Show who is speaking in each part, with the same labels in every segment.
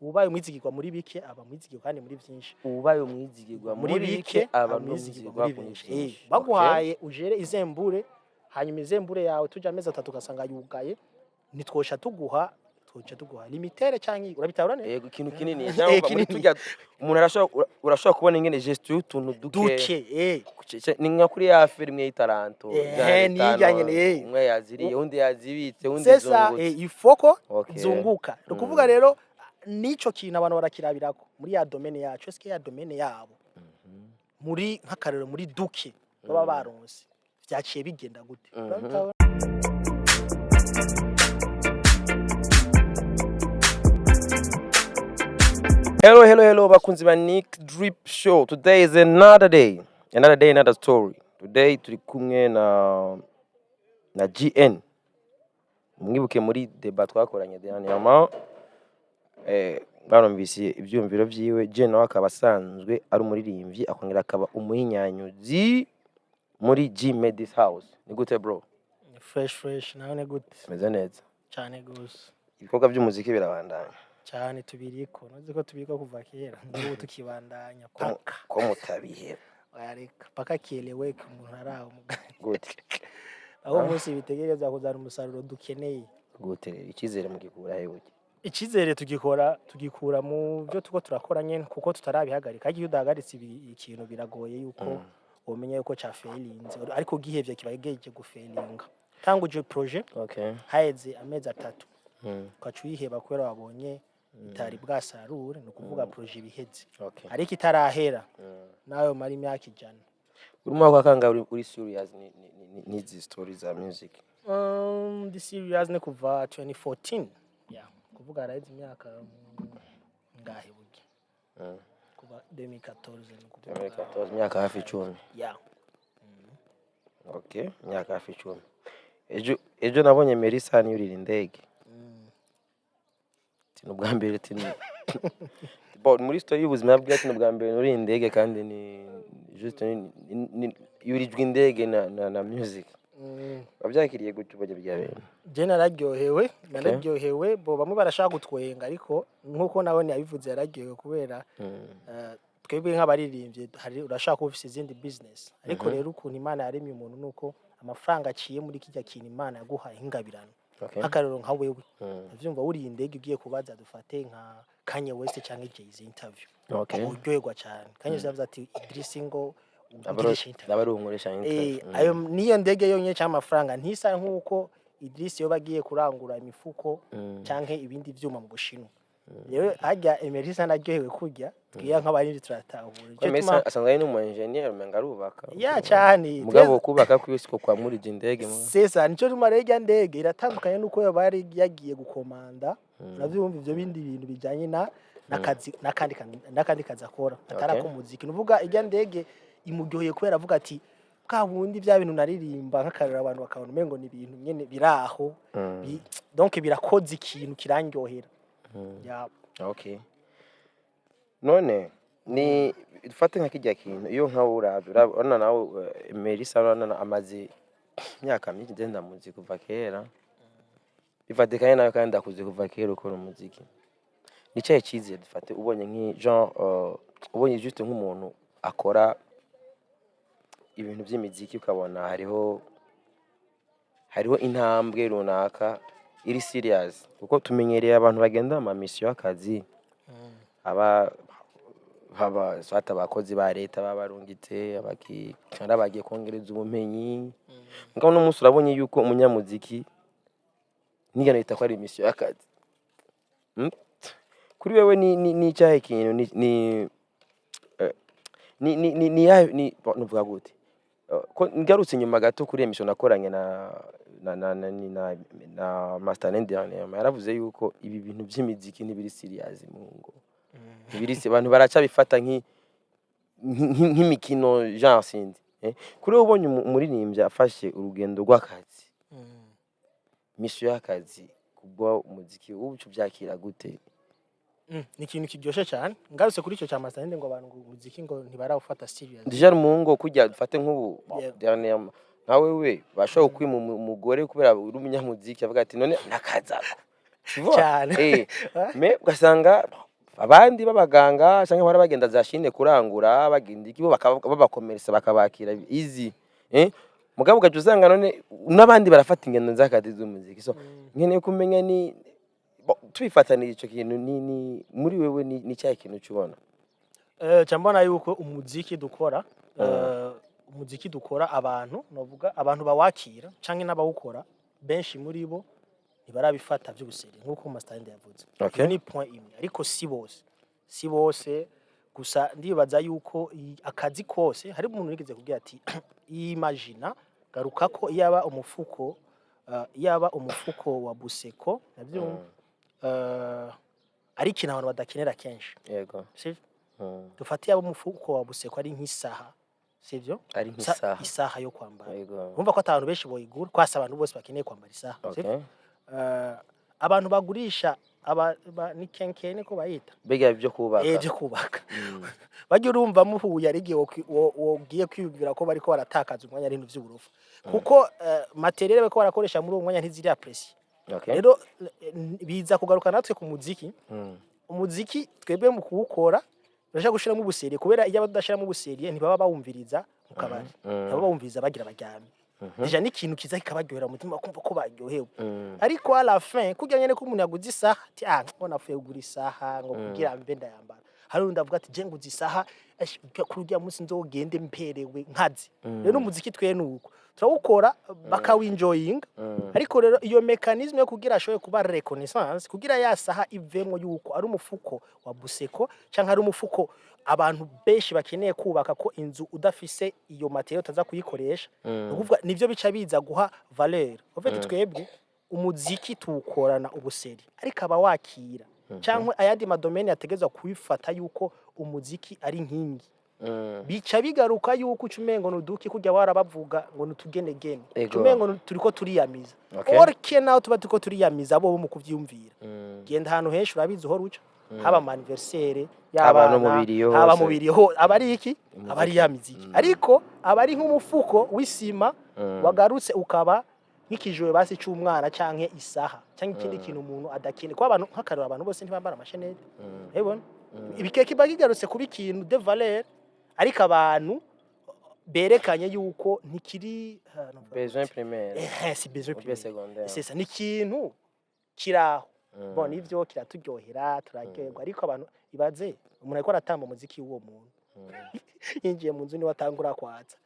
Speaker 1: ubaye umwizigirwa muri bike aba mwizigirwa kandi muri byinshi
Speaker 2: ubaye umwizigirwa muri bike aba mwizigirwa muri byinshi
Speaker 1: baguhaye ujere izembure hanyuma izembure yawe tuja amezi 3 ugasanga yugaye nitwosha tuguha limitere cyangwa urabitabura neza
Speaker 2: yego ikintu kinini cyangwa muri tujya umuntu urashobora kubona ingene gesture y'utuntu duke ni nka kuri ya filime y'itaranto
Speaker 1: nijyanye
Speaker 2: umwe yaziriye undi yazibitse undi
Speaker 1: zungutse ifoko zunguka rukuvuga rero nico kintu abantu barakirabirako muri ya domaine yacu eske ya domaine yabo muri nk'akarero muri duke baba baronse vyaciye bigenda gute
Speaker 2: Hello, bakunzi ba Nick Drip Show. Today is another day, another story. Today turi kumwe na GN. Mwibuke muri debat twakoranye dernièrement. Barumvise ibyumviro byiwe. GN nawe akaba asanzwe ari umuririmbyi akongera akaba umuhinyanyuzi muri G Made This House. Ni gute bro?
Speaker 1: Fresh nawe ne gute?
Speaker 2: Meze neza.
Speaker 1: Cyane gose.
Speaker 2: Ibikorwa by'umuziki birabandanya.
Speaker 1: Cyane tubiriko nazi ko tubiriko kuva kera n'ubu tukibandanya paka
Speaker 2: ko mutabihe
Speaker 1: ariko paka kielewe umuntu araho
Speaker 2: gute
Speaker 1: aho munsi bitegereza kuzana umusaruro dukeneye
Speaker 2: gute ikizere mu gikura hewe
Speaker 1: ikizere tugikura mu byo tuko turakora nyene kuko tutarabihagarika agiye udahagaritse ikintu biragoye yuko umenye yuko cha failinze ariko gihevye kibageje gufailinga tanguje projet haeze amezi 3 kwacuyiheba kwera wabonye itari bwasarure no kuvuga projet biheze ariko itarahera nayo mari myaka ijana
Speaker 2: urimo kwakanga uri serious ni these stories za music
Speaker 1: the serious ne kuva 2014 kuvuga araize imyaka ngahe buke kuva 2014
Speaker 2: myaka hafi 10 okay myaka hafi 10 ejo nabonye Melissa yurira indege n'ubwa mbere bon muri story y'ubuzima bwacu n'ubwa mbere nuri indege kandi ni juste ni yurijwe indege na music babyakiriye gutyo bajya byabene
Speaker 1: je nararyohewe bo bamwe barashaka gutwenga ariko nkuko nawe yabivuze yararyohewe kubera twebwe nk'abaririmbye hari urashaka kuba ufite izindi business ariko rero ukuntu Imana yaremye umuntu nuko amafaranga aciye muri kijya kintu Imana yaguhaye ingabirano akarero nka wewe avyumva uri indege ugiye kubaza dufate nka Kanye West cyangwa Jay-Z interview uryoherwa cyane Kanye yavuze ati Idris ngo
Speaker 2: abarungurisha interview
Speaker 1: ayo niyo ndege yonye cyangwa amafaranga ntisa nkuko Idris yo bagiye kurangura imifuko cyangwa ibindi byuma mu Bushinwa rero ajya Emerisa naryohewe kujya twiya nk'abarindi turatahura
Speaker 2: cyo tuma asanga ari mu engineer menga arubaka
Speaker 1: cyane
Speaker 2: mugabo kubaka kwisiko kwa muri indege
Speaker 1: sesa nico rumarega ndege iratandukanye nuko yabari yagiye gukomanda navyumva ivyo bindi bintu bijanye nakazi nakandi kaza akora atara ko muziki nuvuga ijya ndege imuryoheye kubera avuga ati bwa bundi bya bintu naririmba nk'akarira abantu bakabona umengo ni ibintu nyene biraho donc birakoze ikintu kirangyohera
Speaker 2: okay none ni dufate nka kijya kintu iyo nka urabona nawe Melissa urabona amazi myaka myinshi ndenda muziki kuva kera bifatikanye nawe kandi ndakuze kuva kera ukora umuziki nicaye cyize dufate ubonye nki genre ubonye juste nk'umuntu akora ibintu by'imiziki ukabona hariho intambwe runaka iri serious kuko tumenyereye abantu bagenda mu mission y'akazi haba swata abakozi ba leta babarungitse abakira bagiye kongereza ubumenyi ngaho no munsi urabonye yuko umunyamuziki nigana yita ko ari mission y'akazi kuri wewe ni cyahe kintu ni nuvuga gute ko ngarutse nyuma gato kuri emission nakoranye na Master Nendiane yaravuze yuko ibi bintu by'imiziki nibiri serious mu ngo ibirisi abantu baraca bifata nk'imikino genre sindi kuri ubonye umuririmbyi afashe urugendo rw'akazi mission y'akazi kubwo umuziki ubucu byakira gute
Speaker 1: ni ikintu kiryoshe cyane ngarutse kuri icyo cyama sande ngo abantu umuziki ngo ntibarawufata serious
Speaker 2: déjà mu ngo kujya dufate nk'ubu dernièrement nawe we bashaka kwima umugore kubera uri umunyamuziki avuga ati none nakazako
Speaker 1: cyane
Speaker 2: me ugasanga abandi babaganga cyangwa bara bagenda za shine kurangura bagenda ikibo babakomeresa bakabakira easy mugabo gaje uzanga none nabandi barafata ingendo z'akazi z'umuziki so nkeneye kumenya ni tubifatanira ico kintu ni muri wewe ni cyaye kintu cyubona
Speaker 1: cyambona yuko umuziki dukora umuziki dukora abantu novuga abantu bawakira canke n'abawukora benshi muri bo ntibarabifata by'ubuseri nkuko master yavuze ni point imwe ariko si bose gusa ndibaza yuko akazi kose hari umuntu yigeze kugira ati imagine garuka ko yaba umufuko wa buseko nabyo ari ikintu abantu badakenera kenshi
Speaker 2: yego
Speaker 1: dufatiye abo umufuko wa buseko ari nk'isaha sivyo
Speaker 2: ari nk'isaha
Speaker 1: isaha yo kwambara urumva ko abantu benshi boyigura kwasa abantu bose bakeneye kwambara isaha sivyo abantu bagurisha ni kenkene ko bayita
Speaker 2: bega ibyo kubaka
Speaker 1: byo kubaka bajye urumva muhuye ari giye wogiye kwiyumvira ko bariko baratakaza umwanya n'ibintu by'uburufu kuko materiel bako barakoresha muri uwo mwanya ntiziri apresi rero biza kugaruka natwe ku muziki umuziki twebwe mu kuwukora urashaka gushiramo ubuseriye kubera iyo badashiramo ubuseriye ntibaba bawumviriza mu kabari ntibaba bawumviriza bagira baryame deja ni ikintu kiza kikabaryohera umutima kumva ko baryohewe ariko à la fin kugira nyene ko umuntu yaguze isaha ati mbona afuye kugura isaha ngo kugira mbe ndayambara hari undi avuga ati je nguze isaha kurya munsi nzogende mperewe nkazi rero umuziki twe nuko turawukora bakawinjoying ariko rero iyo mechanisme yo kugira ashoye kuba reconnaissance kugira ya saha ivemwo yuko ari umufuko wa buseko canke ari umufuko abantu benshi bakeneye kubaka ko inzu udafise iyo material utaza kuyikoresha ukuvuga nivyo bica biza guha valeur ofete twebwe umuziki tuwukorana ubuseri ariko aba wakira cyangwa ayandi madomene yategezwa kwifata yuko umuziki ari nkingi bica bigaruka yuko ucumengo nuduki kujya warabavuga ngo nutugenegene ucumengo turiko turiyamiza orke naho tuba turiko turiyamiza bo mu kuvyumvira genda hano henshi urabizi ho ruca haba mu anniversaire
Speaker 2: haba
Speaker 1: mu biriho abari iki abari ya miziki ariko abari nk'umufuko w'isima wagarutse ukaba nk'ikijowe basi cy'umwana canke isaha canke ikindi kintu umuntu adakene kwa abantu nk'akarura abantu bose ntibambara amashenete hebona ibikeke bagigarutse kuba ikintu de valeur ariko abantu berekanye yuko ntikiri
Speaker 2: besoin primaire
Speaker 1: si besoin primaire c'est ça ni kintu kiraho bon ivyo kiraturyohera turaryoherwa ariko abantu ibaze umuntu ariko aratamba umuziki w'uwo muntu yinjiye mu nzu ni watangura kwatsa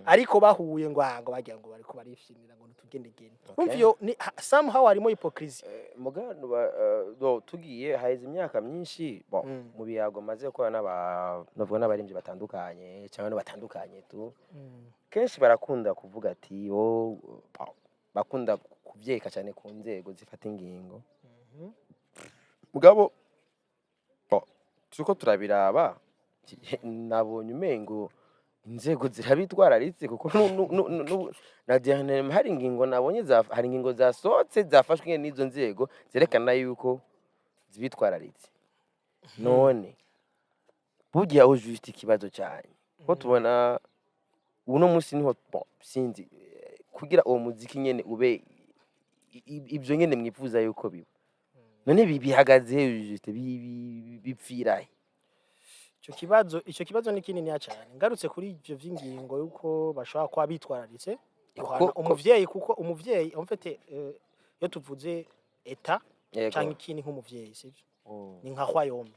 Speaker 1: ariko bahuye ngo bagira ngo bariko barishimira ngo tugendegene umvyo somehow harimo hypocrisy
Speaker 2: mugano tugiye haize imyaka myinshi mu biyago maze gukora navuga n'abarimvyi batandukanye cyangwa batandukanye tu kenshi barakunda kuvuga ati bakunda kuvyeka cyane ku nzego zifata ingingo mugabo turiko turabiraba nabonye umengo inzego zirabitwararitse kuko hari ingingo nabonye hari ingingo zasohotse zafashwe n'izo nzego zerekana yuko zibitwararitse none bugiye aho juste ikibazo cyane ko tubona uno munsi niho sinzi kugira uwo muziki nyene ube ibyo nyene mwifuza yuko biba none bihagaze juste bipfirahe
Speaker 1: icyo kibazo ni kinini cyane ngarutse kuri ivyo vy'ingingo yuko bashobora kwa bitwararitse umuvyeyi kuko umuvyeyi amfete yo tuvuze eta canke ikini nk'umuvyeyi sivyo ni nka hwayome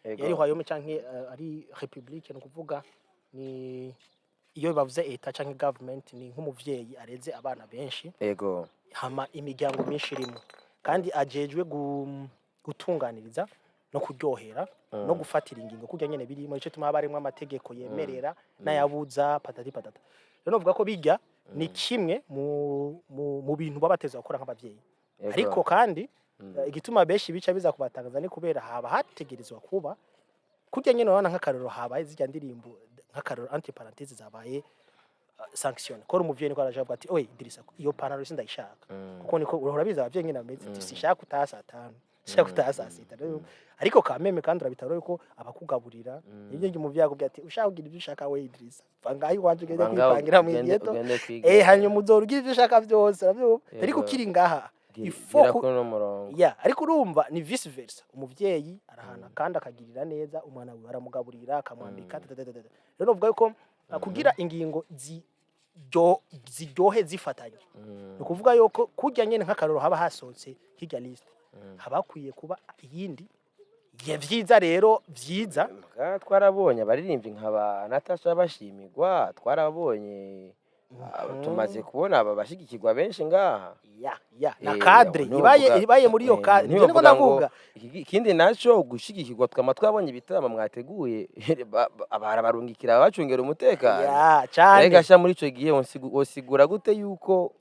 Speaker 1: yari hwayome canke ari republique no kuvuga ni iyo bavuze eta canke government ni nk'umuvyeyi areze abana benshi
Speaker 2: yego
Speaker 1: hama imiryango myinshi irimo kandi ajejwe gutunganiriza no kuryohera no gufatira ingingo kujya nyene birimo ico tuma baremwe amategeko yemerera nayabuza patati patata rero novuga ko bijya ni kimwe mu bintu babateza gukora nk'abavyeyi ariko kandi igituma beshi bica biza kubatangaza ni kubera haba hategerezwa kuba kujya nyene urabona nk'akarero habaye zijya ndirimbo nk'akarero anti parenthèse zabaye sanction ko umuvyeyi niko arajavuga ati oye Idrissa iyo panaro sindayishaka kuko niko urabiza abavyeyi nyene ameze sishaka utasa 5 shaka utasa 6 ariko kameme kandi urabitaro yuko abakugaburira ibyo ngi muvyago byati ushaka kugira ibyo ushaka we Idrissa vangayi wanje ugende kwipangira mu iyeto hanyuma uzorugira ibyo ushaka byose ariko kiri ngaha ifoko
Speaker 2: no murongo
Speaker 1: ya ariko urumva ni vice versa umuvyeyi arahana kandi akagirira neza umwana we baramugaburira akamwambika rero novuga yuko kugira ingingo ziryohe zifatanye ni kuvuga yuko kujya nyene nk'akaroro haba hasohotse hirya list haba hakwiye kuba iyindi vyiza rero vyiza
Speaker 2: twarabonye abaririmbyi nk'aba Natasha bashimirwa twarabonye tumaze kubona aba bashigikirwa benshi ngaha
Speaker 1: na cadre ibaye muri yo cadre niko ndavuga
Speaker 2: ikindi naco gushigikirwa twama twabonye ibitaramo mwateguye barabarungikira abacungera umutekano
Speaker 1: cyane
Speaker 2: gasha muri ico gihe osigura gute yuko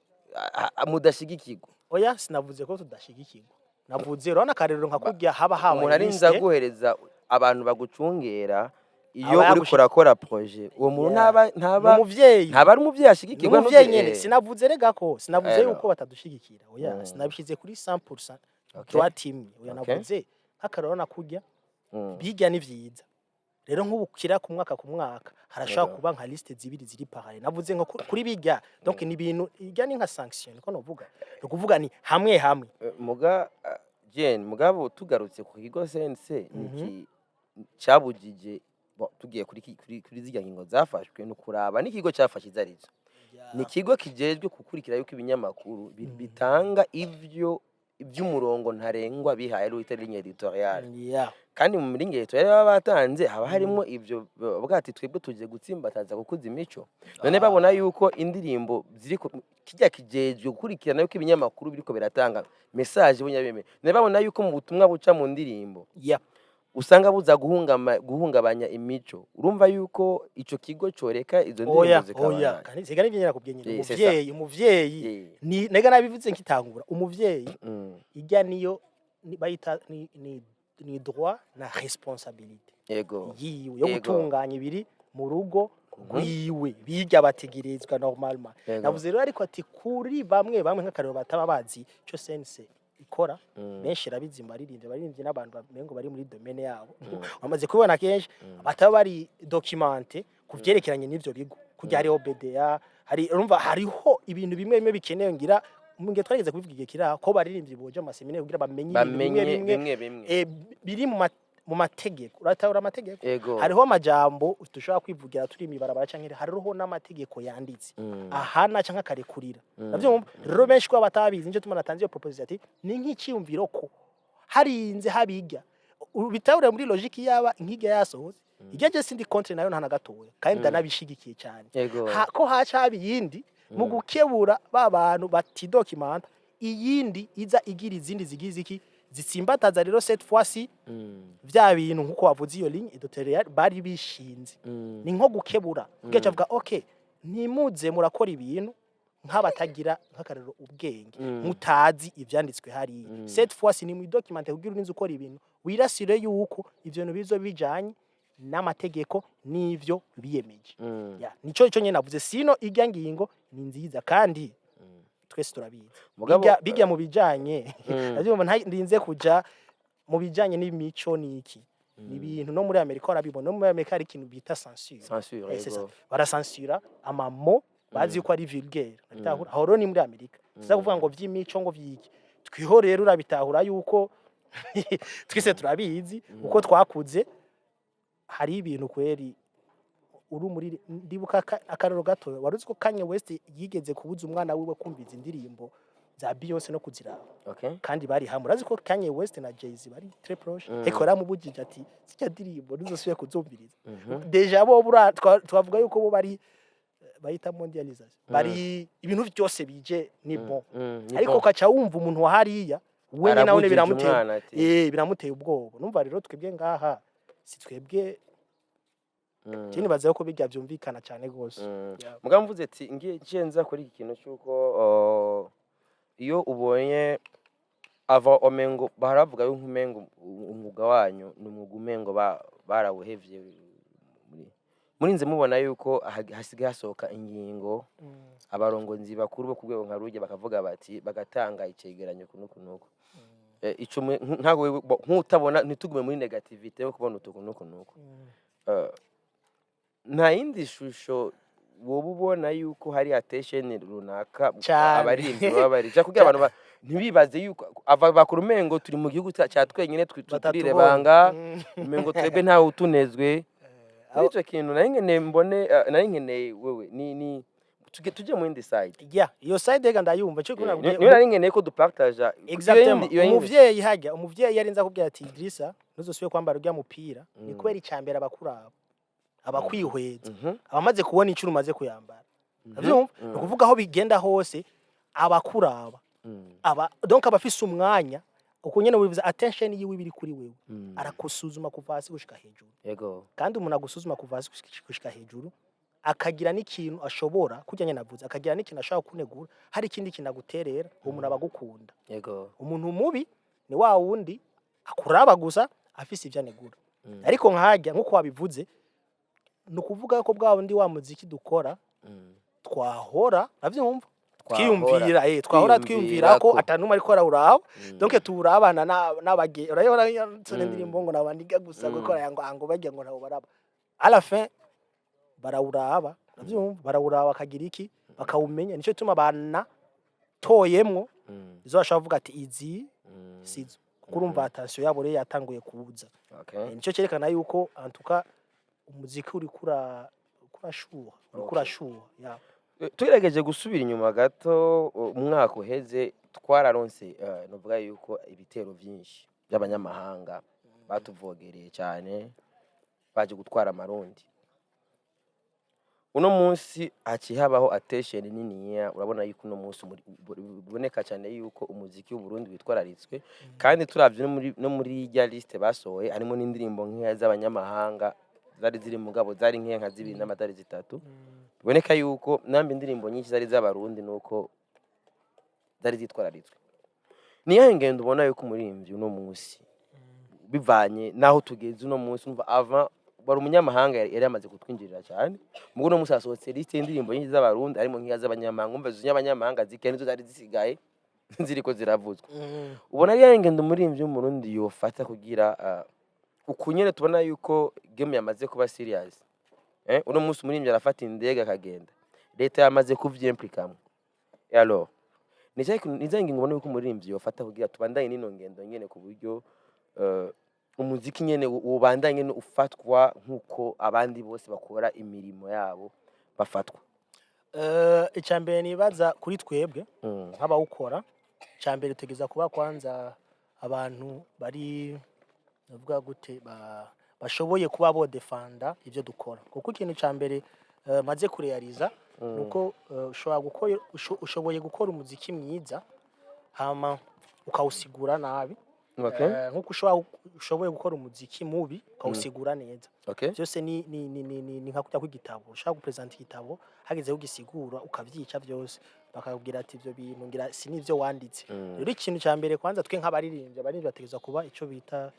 Speaker 2: mudashigikirwa
Speaker 1: oya sinavuze ko tudashigikirwa navuze rero nakarero nkakubya haba habaye
Speaker 2: umuntu arinza guhereza abantu bagucungera iyo uri kurakora projet uwo muntu ntaba ari umuvyeyi ashigikirwa
Speaker 1: n'umuvyeyi nyene sinavuze rega ko sinavuze yuko batadushigikira oya sinabishize kuri 100% twa team oya navuze nk'akarero nakujya bijya ni vyiza rero nk'ubukira ku mwaka harashaka kuba nka liste zibiri ziri pareil navuze nko kuri bijya donc ni ibintu ijya ni nka sanction ko novuga no kuvuga ni hamwe
Speaker 2: mugabo tugarutse ku kigo CNC niki cyabujije tugiye kuri zijya ngingo zafashwe no kuraba n'ikigo cyafashe izarizo ni kigo kijejwe kukurikira yuko ibinyamakuru bitanga iby'umurongo ntarengwa bihaye ruite ligne editoriale kandi mu ligne editoriale baba batanze haba harimo ivyo bwati twebwe tuje gutsimbataza kukuza imico none babona yuko indirimbo ziri kijya kijejwe gukurikirana yuko ibinyamakuru biriko biratanga message bunyabeme none babona yuko mu butumwa buca mu ndirimbo usanga buza guhungabanya imico urumva yuko ico kigo coreka izo ndirimbo zikabana
Speaker 1: kandi sigari byo nakubye nyine umuvyeyi ni nega nabivuze nkitangura umuvyeyi ijya niyo bayita ni droit na responsabilité
Speaker 2: yego
Speaker 1: yiwe yo gutunganya ibiri mu rugo rwiwe bijya bategerezwa normalement navuze rero ariko ati kuri bamwe nk'akarero bataba bazi cyo CNC ikora benshi rabizimba baririmbye n'abantu bamengo bari muri domaine yabo bamaze kubona kenshi bataba bari documente kuvyerekeranye n'ivyo bigo kujya hariho BDA urumva hariho ibintu bimwe bikenewe ngira munge twageze kubivuga igihe kira ko baririmbye boje amaseminaire kugira bamenye bimwe biri mu mategeko uratahura amategeko hariho amajambo dushobora kwivugira turi imibarabara canke hariho n'amategeko yanditse ahana canke akarekurira navyo rero benshi kwa batabizi nje tumanatanze iyo proposition ati ni nk'iciyumviro ko harinze habiga bitahura muri logique yaba nk'iga yasohoze igeje sindi contre nayo ntana gatowe kandi ndanabishigikiye cyane ko haca habiyindi mu gukebura babantu batidokimanta iyindi iza igira izindi zigize iki zitsimbataza rero cette fois-ci vya bintu nkuko wavuze iyo ligne editoriale bari bishinze ni nko gukebura ugeje avuga okay ntimuze murakora ibintu nk'abatagira nk'akarero ubwenge mutazi ivyanditswe hari cette fois-ci ni mu document kugira urinze ukora ibintu wirasire yuko ivyo bintu bizo bijanye n'amategeko n'ivyo biyemeje nico nyene navuze sino ijya ngingo ni nziza kandi twese turabizi bijya mu bijanye ndinze kuja mu bijanye n'imico niki ni ibintu no muri Amerika barabibona no muri Amerika hari ikintu bita censure barasensura amamo bazi ko ari vulgaire natahura aho rero ni muri Amerika tuza kuvuga ngo vy'imico ngo vyiki twiho rero urabitahura yuko twese turabizi uko twakuze hari ibintu kweri uri muri ndibuka akarero gato waruzi ko Kanye West yigeze kubuza umwana wiwe kumviza indirimbo za Beyonce no kuziraba kandi bari hamwe urazi ko Kanye West na Jay-Z bari très proche eko ramubujije ati sicya ndirimbo nizosubye kuzumviriza deja bo twavuga yuko bo bari bayita mondialisation bari ibintu byose bije ni bon ariko kaca wumva umuntu wahariya wenye nawe biramuteye ubwoba numva rero twebwe ngaha si twebwe kini bazaye ko bijya byumvikana cyane gose
Speaker 2: mugabo mvuze ati ngiye nza kuri iki kintu cyuko iyo ubonye ava omengo baravuga yuko umengo umwuga wanyu n'umwuga umengo barawuhevye murinze mubona yuko hasigaye hasohoka ingingo abarongozi bakuru bo kugwego nka ruje bakavuga bati bagatanga icegeranyo kunuko ico ntago nkutabona ntitugume muri negativite yo kubona utuko nuko nta yindi shusho wowe ubona yuko hari attention runaka
Speaker 1: Cyane.
Speaker 2: abaririmbyi baba bari kugira abantu ntibibaze yuko bakora umengo turi mu gihugu cya twenyine turire banga umengo twebwe ntawe utunezwe icyo kintu nari nkeneye wewe ni tujye mu yindi side
Speaker 1: iyo side reka ndayumva cyo kuna
Speaker 2: niyo nari nkeneye ko dupartage
Speaker 1: exactement umuvyeyi hajya umuvyeyi yarinza kubwira ati Idrissa ntuzosubire kwambara urya mupira ni kubera icambere abakuraba abakwihweza abamaze kubona incuro umaze kuyambara no kuvuga aho bigenda hose abakuraba donc abafise umwanya uko nyene wivuza attention yiwe biri kuri wewe arakusuzuma kuva hasi gushika hejuru
Speaker 2: yego
Speaker 1: kandi umuntu agusuzuma kuva hasi gushika hejuru akagira n'ikintu ashobora kujya nyene navuze akagira n'ikintu ashaka kunegura hari ikindi kintu aguterera umuntu abagukunda
Speaker 2: yego
Speaker 1: umuntu mubi ni wa wundi akuraba gusa afise ivyo anegura ariko nkajya nkuko wabivuze nukuvuga ko bwa wundi wa muziki dukora twahora navyumva twiyumvira ko atanuma ariko arauraho donc turabana n'abage urayora nsone ndirimbo ngo nabandiga gusa gukora yango bajya ngo nabo baraba à la fin barawuraba navyumva barawuraba akagira iki bakawumenya nico tuma bana toyemwo izo bashavuga ati izi sizo kurumva attention yabo rero yatanguye kubuza nico cerekana yuko antuka umuziki uri kurashuha ya
Speaker 2: tugerageje gusubira inyuma gato umwaka uheze twararonse novuga yuko ibitero byinshi by'abanyamahanga batuvogereye cyane baje gutwara amarundi uno munsi habaho attention niniya urabona yuko uno munsi biboneka cyane yuko umuziki w'Uburundi witwararitswe kandi turavye no muri ya liste basohoye harimo n'indirimbo nk'iya z'abanyamahanga zari ziri mugabo zari nka zibiri n'amadari zitatu biboneka yuko nambi indirimbo nyinshi zari z'abarundi nuko zari zitwararitswe niyo ngendo ubona yuko umurimbyi uno munsi bivanye naho tugeze uno munsi umva avant bari umunyamahanga yari amaze kutwinjirira cyane mugo no musa sohotse liste indirimbo nyinshi z'abarundi harimo nk'iya z'abanyamahanga umva z'abanyamahanga zikene zo zari zisigaye ziriko ziravuzwa ubona ari ngendo umurimbyi w'umurundi yofata kugira ukunyene tubona yuko game yamaze kuba serious uno munsi umurimbyi arafata indege akagenda leta yamaze kuvyimplikamwe alors nizangi ngubona yuko umurimbyi yofata kugira tubandanye nino ngendo nyene ku buryo umuziki nyene ubandanye ufatwa nkuko abandi bose bakora imirimo yabo bafatwa
Speaker 1: icambere nibaza kuri twebwe nk'abawukora icambere tegeza kuba kwanza abantu bari navuga gute bashoboye kuba bo defanda ivyo dukora kuko ikintu cambere maze kurealiza nuko ushoboye gukora umuziki mwiza hama ukawusigura nabi nkuko ushoboye gukora umuziki mubi ukawusigura neza byose ni nka kujya kw'igitabo ushaka gupresenta igitabo hageze ugisigura ukavyica byose bakakubwira ati ivyo bintu ngira si nivyo wanditse rero ikintu cambere kwanza twe nk'abaririmbyi bategeza kuba ico bita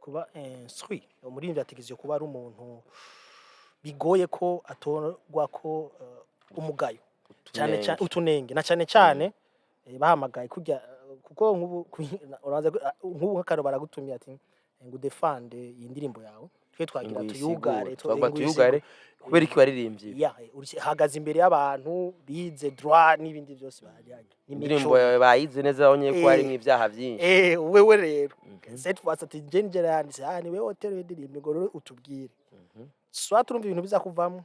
Speaker 1: kuba instruit umurimbyi ategezwe kuba ari umuntu bigoye ko atorwa ko umugayo cyane utunenge na cyane bahamagaye kujya kuko nk'ubu nk'akaro baragutumye ati ngo defende iyi ndirimbo yawe twe twagira
Speaker 2: tuyugare kubera iki waririmbye
Speaker 1: hagaze imbere y'abantu bize droit n'ibindi byose bahajyanye
Speaker 2: indirimbo bayize neza onye ko ari mw'ibyaha byinshi
Speaker 1: wewe rero set was at Genjera yanditse ni wewe hotel indirimbo ngo utubwire soit turumva ibintu bizakuvamo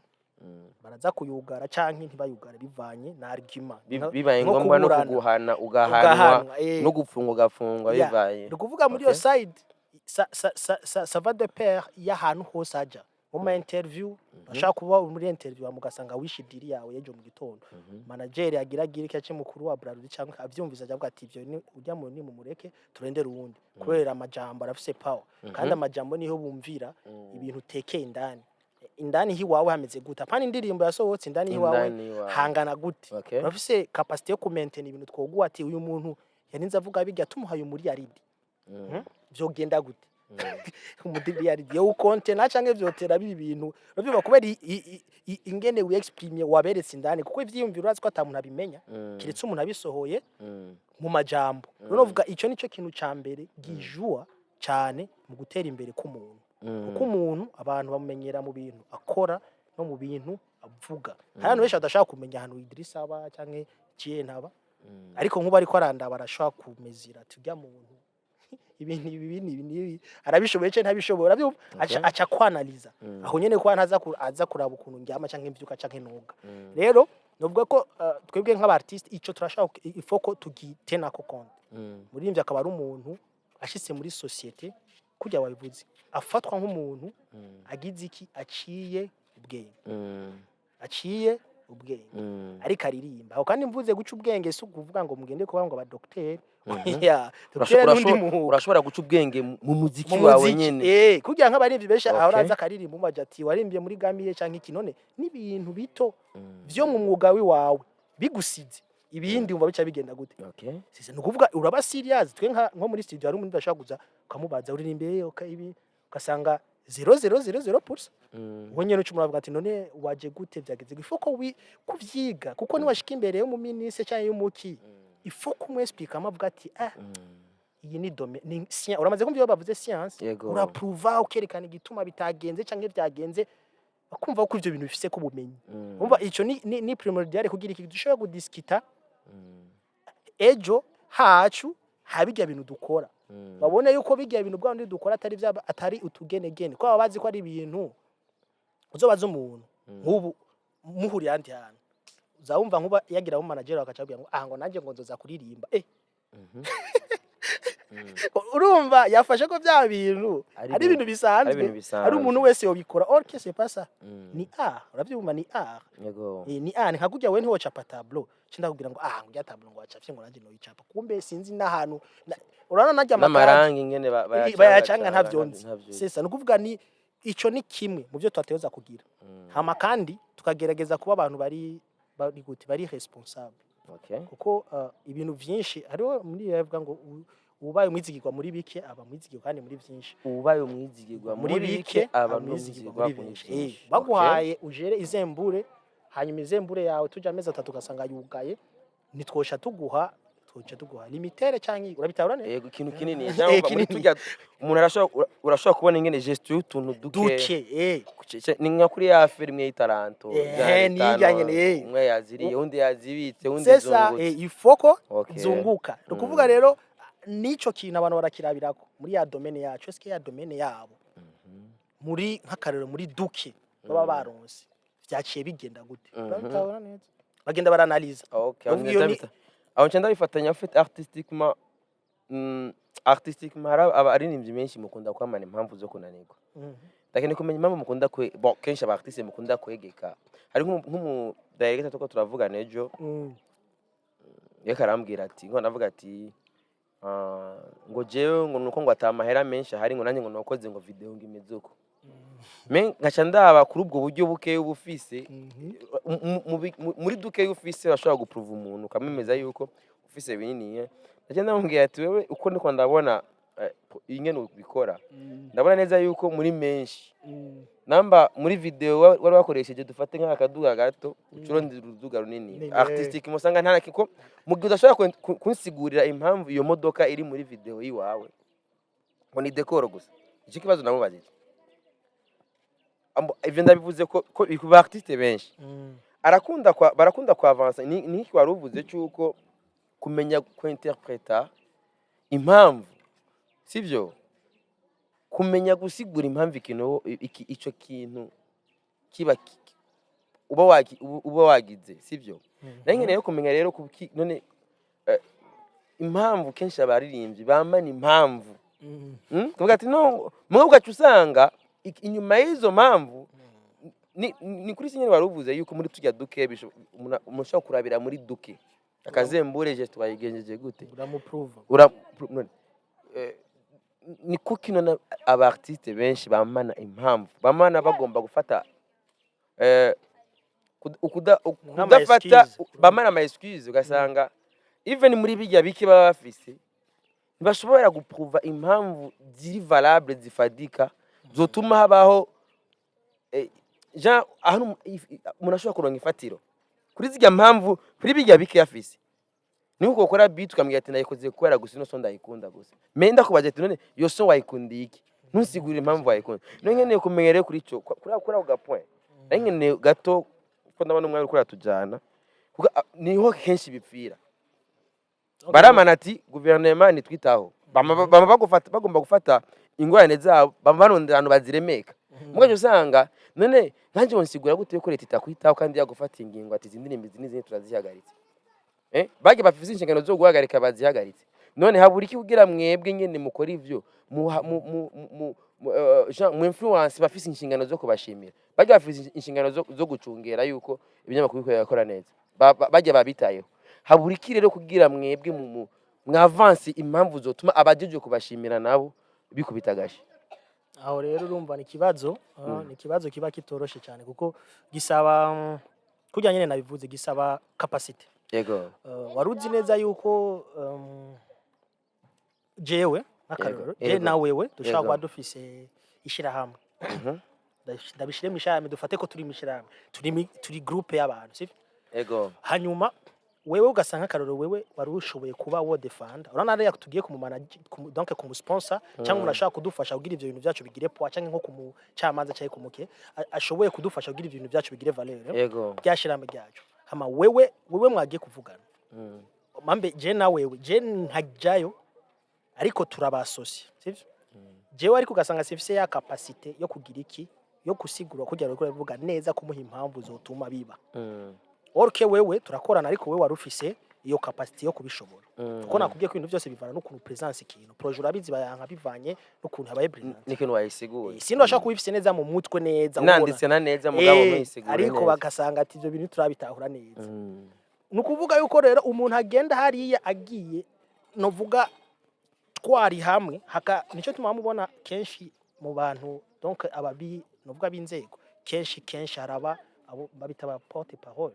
Speaker 1: baraza kuyugara canke ntibayugara bivanye na argument
Speaker 2: bibaye ngombwa no kuguhana ugahanwa no gupfunga ugafungwa bibaye
Speaker 1: ukuvuga muri yo side ça va de pair y'ahantu hose aja mu interview bashaka kuba muri interview mugasanga wishidiri yawe yejo mu gitondo manager yagira iki mukuru wa Braludi cyangwa avyumviza avuga ati ivyo ni ujya mu ni mu mureke turendera uwundi kubera amajambo arafise power kandi amajambo niho bumvira ibintu tekeye indani hiwawe hameze gute apana indirimbo yasohotse indani hiwawe hangana gute urafise capacity yo kumaintain ibintu twoguwa ati uyu muntu yarinze avuga bijya tumuhaye umuri yaridi vyogenda gute umudiri yaridi yo konte na canke vyotera ibintu biba kubera ingene we exprime waberetse indani kuko ivyiyumviro urazi ko atamuntu abimenya kiretse umuntu abisohoye mu majambo no vuga ico nico kintu cambere gijua cyane mu gutera imbere k'umuntu kuko umuntu abantu bamumenyera mu bintu akora no mu bintu avuga hari abantu benshi badashaka kumenya ahantu Idrissa aba canke Cien aba ariko nkuba ariko aranda barashaka kumezira tujya mu muntu ibintu ibi arabishoboye cyane ntabishobora aca kwanaliza aho nyene ko aza kuraba ukuntu ndyama canke mvyuka canke noga rero novuga ko twebwe nk'aba artiste ico turashaka ifoko tugitena ko konti muri imvye akaba ari umuntu ashitse muri societe kujya wabivuze afatwa nk'umuntu agize iki aciye ubwenge ariko aririmba aho kandi mvuze guca ubwenge si ukuvuga ngo mugende kuba ngo aba docteur
Speaker 2: urashobora guca ubwenge mu muziki wawe nyene
Speaker 1: kugira nk'abarivyi benshi aho raza karirimba umaje ati warimbye muri gamiye canke iki none n'ibintu bito vyo mu mwuga wawe bigusize ibindi umva bica bigenda gute sise nukuvuga uraba serious twe nko muri studio hari umuntu udashaka kuza ukamubaza uririmbe ibi ugasanga 0000% wonyene ucu muravuga ati none waje gute byageze ifoko kuvyiga kuko ni washika imbere yo mu ministre cyane y'umuki ifoko mu explique amavuga ati iyi ni domaine science uramaze kumva iyo bavuze science uraprova ukerekana igituma bitagenze canke byagenze bakumva ko ivyo bintu bifise ko bumenyi umva ico ni primordial kugira iki dushobora kudiskita ejo hacu habijya bintu dukora babone yuko bijya ibintu bwandi dukora atari utugenegene ko babazi ko ari ibintu uzobaza umuntu nk'ubu muhuri yandi hano uzawumva nkuba yagira mu manager akacabwira ngo ngo nanje ngo nzoza kuririmba urumva yafashe ko bya bintu ari ibintu bisanzwe ari umuntu wese yobikora or que c'est pas ça ni uravyumva ni ni nkakujya we ntiwo chapa tableau cinda kugira ngo ngya tableau ngo wacapye ngo nanje no yicapa kumbe sinzi nahantu urana najya
Speaker 2: amarangi ngene
Speaker 1: bayacanga ntavyonzi sesa nukuvuga ni ico ni kimwe mu byo twateza kugira hama kandi tukagerageza kuba abantu bari gute bari responsable kuko ibintu vyinshi ariho muri yavuga ngo ubaye umwizigirwa muri bike aba mwizigirwa kandi muri vyinshi
Speaker 2: ubaye umwizigirwa muri bike aba mwizigirwa muri vyinshi
Speaker 1: baguhaye ujere izembure hanyuma izembure yawe tuja amezi 3 ugasanga yugaye nitwosha tuguha limitere canke urabitabura neza
Speaker 2: yego ikintu kinini muri tujya umuntu urashobora kubona ingene gestion y'utuntu duke ni nka kuri ya affaire imwe y'itaranto
Speaker 1: niyanye
Speaker 2: umwe yaziriye undi yazibitse undi
Speaker 1: zungutse ifoko zunguka rukuvuga rero nico kintu abantu barakirabirako muri ya domaine yacu eske ya domaine yabo muri nkakarero muri duke baba baronse vyaciye bigenda gute urabitabura neza bagenda baranaliza
Speaker 2: aho cyenda bifatanya afite artistiquement abaririmbyi menshi mukunda kwamana impamvu zo kunanirwa ndakene kumenya impamvu mukunda kenshi aba artiste mukunda kwegeka hari nk'umu director tuko turavugana ejo yakarambwira ati ngo navuga ati ngo jewe ngo nuko ngo atamahera menshi hari ngo nanjye ngo nakoze ngo video ngo imezuko ngaca ndaba kuri ubwo buryo buke ubufise muri duke ufise bashobora guprove umuntu kamemeza yuko ufise binini ndagenda mbwiye ati wewe uko ndiko ndabona ingene ubikora ndabona neza yuko muri menshi namba muri video wari wakoresheje dufate nk'akaduga gato ucuronde uruduga runini artistic musanga ntana kiko mugihe udashobora kunsigurira impamvu iyo modoka iri muri video yiwawe ngo ni decor gusa iki kibazo namubajije ivyo ndabivuze ko bikuba artiste benshi barakunda kwa avancer ni iki waruvuze cyuko kumenya ko interpreta impamvu sivyo kumenya gusigura impamvu ikintu ico kintu kiba uba wagize sivyo nange rero kumenya rero none impamvu kenshi abaririmbyi bamana impamvu kuvuga ati no mwe ugacu usanga inyuma y'izo mpamvu ni kuri sinyene waruvuze yuko muri tujya duke umusha kurabira muri duke akazembure je twayigenjeje gute
Speaker 1: uramuprove
Speaker 2: ni kuki none aba artiste benshi bamana impamvu bamana bagomba gufata ukudafata bamana ama excuse ugasanga even muri bijya biki baba bafise ntibashobora guprova impamvu ziri valable zifadika zotuma habaho ahantu umuntu ashobora kuronka ifatiro kuri zijya mpamvu kuri bijya bike yafise nuko ukora beat ukamwiye ati ndayikoze kubera gusa ino so ndayikunda gusa menda kubaje ati none yo so wayikundiye iki ntusigurire impamvu wayikunda none nkeneye kumenyere kuri cyo kuri uga point Nengene gato ko ndabona umwe uriko ratujana kuko niho kenshi bipfira baramana ati guverinoma nitwitaho bagomba gufata ingorane zabo bamarondera abantu baziremeka mugaje usanga none nanje wonsigura gute ko leta itakwitaho kandi yagufata ingingo ati izindi nimbi n'izindi turazihagaritse bage bafise inshingano zo guhagarika bazihagaritse none habura iki kugira mwebwe nyene mukora ivyo mu influence bafise inshingano zo kubashimira bage bafise inshingano zo gucungera yuko ibinyamakuru biko yakora neza bage babitayeho habura iki rero kugira mwebwe mwavance impamvu zotuma abajije kubashimira nabo bikubitagashi
Speaker 1: aho rero urumva ni ikibazo kiba kitoroshe cyane kuko gisaba kujya nyene nabivuze gisaba capacity
Speaker 2: yego
Speaker 1: waruzi neza yuko jewe nakaroro je na wewe dushaka dufise ishirahamwe ndabishire mishame dufate ko turi mishirahamwe turi groupe y'abantu sivyo
Speaker 2: yego
Speaker 1: hanyuma wewe ugasanga karoro wewe warushoboye kuba wo defend urana rero tugiye donc ku sponsor cyangwa unashaka kudufasha kugira ivyo bintu byacu bigire poa cyangwa nko ku camanza cyaye kumuke ashoboye kudufasha kugira ivyo bintu byacu bigire valeur
Speaker 2: yego
Speaker 1: byashirame byacu hama wewe mwagiye kuvugana mambe je na wewe je ntajyayo ariko turabasosi sivyo jewe ariko ugasanga sifise ya capacité yo kugira iki yo kusigura kugira ngo bivuga neza kumuha impamvu zotuma biba orke wewe turakorana ariko wewe warufise iyo capacity yo kubishobora kuko nakubwiye ko ibintu byose bivana n'ukuntu presence ikintu projet urabizi bayanka bivanye n'ukuntu habaye brilliant
Speaker 2: n'ikintu wayisiguye
Speaker 1: sindi bashaka kubifise neza mu mutwe neza
Speaker 2: nanditse na neza mugabo mwisigure
Speaker 1: ariko bagasanga ati ibyo bintu turabitahura neza nukuvuga yuko rero umuntu agenda hariya agiye novuga twari hamwe nico tumamubona kenshi mu bantu donc ababi novuga binzego kenshi haraba abo babita ba porte parole